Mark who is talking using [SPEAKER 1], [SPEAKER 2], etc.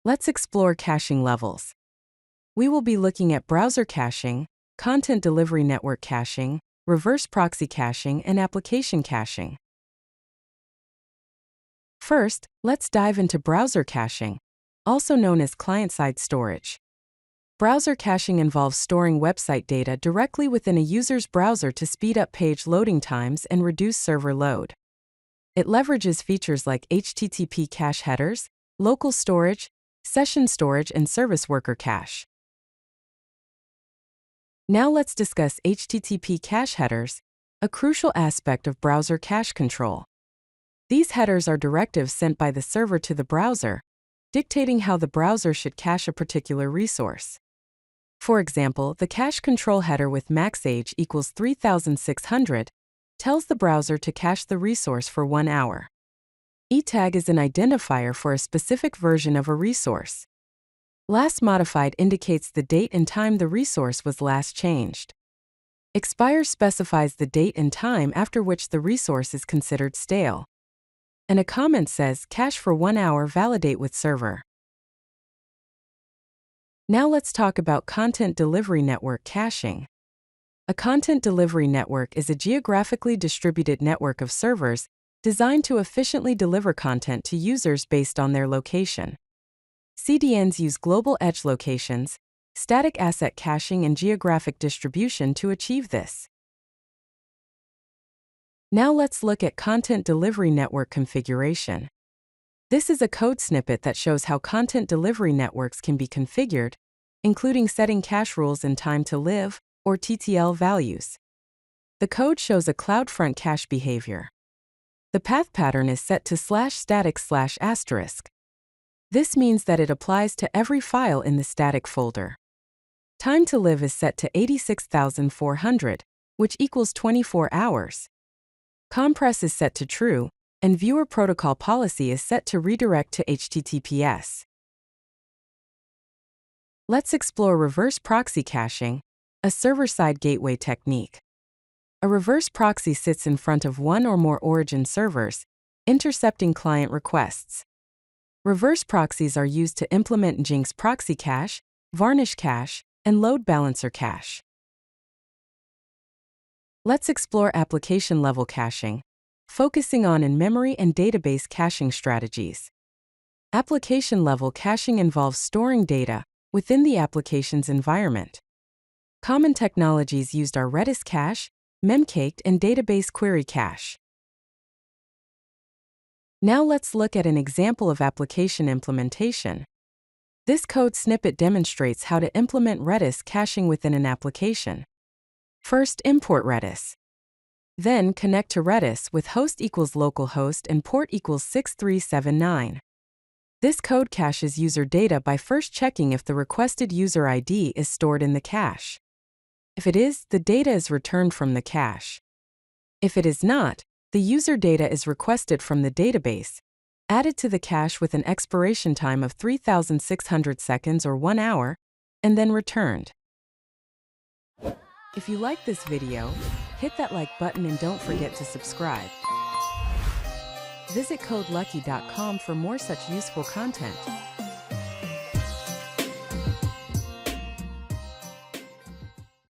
[SPEAKER 1] Let's explore caching levels. We will be looking at browser caching, content delivery network caching, reverse proxy caching, and application caching. First, let's dive into browser caching, also known as client-side storage. Browser caching involves storing website data directly within a user's browser to speed up page loading times and reduce server load. It leverages features like HTTP cache headers, local storage, session storage, and service worker cache. Now let's discuss HTTP cache headers, a crucial aspect of browser cache control. These headers are directives sent by the server to the browser, dictating how the browser should cache a particular resource. For example, the cache control header with max age equals 3600 tells the browser to cache the resource for 1 hour. E-tag is an identifier for a specific version of a resource. Last modified indicates the date and time the resource was last changed. Expire specifies the date and time after which the resource is considered stale. And a comment says cache for 1 hour, validate with server. Now let's talk about content delivery network caching. A content delivery network is a geographically distributed network of servers designed to efficiently deliver content to users based on their location. CDNs use global edge locations, static asset caching, and geographic distribution to achieve this. Now let's look at content delivery network configuration. This is a code snippet that shows how content delivery networks can be configured, including setting cache rules and time to live, or TTL values. The code shows a CloudFront cache behavior. The path pattern is set to /static/*. This means that it applies to every file in the static folder. Time to live is set to 86,400, which equals 24 hours. Compress is set to true, and viewer protocol policy is set to redirect to HTTPS. Let's explore reverse proxy caching, a server-side gateway technique. A reverse proxy sits in front of one or more origin servers, intercepting client requests. Reverse proxies are used to implement Nginx proxy cache, Varnish cache, and load balancer cache. Let's explore application-level caching, focusing on in-memory and database caching strategies. Application-level caching involves storing data within the application's environment. Common technologies used are Redis cache, Memcached, and database query cache. Now let's look at an example of application implementation. This code snippet demonstrates how to implement Redis caching within an application. First, import Redis. Then, connect to Redis with host equals localhost and port equals 6379. This code caches user data by first checking if the requested user ID is stored in the cache. If it is, the data is returned from the cache. If it is not, the user data is requested from the database, added to the cache with an expiration time of 3600 seconds or 1 hour, and then returned. If you like this video, hit that like button and don't forget to subscribe. Visit CodeLucky.com for more such useful content.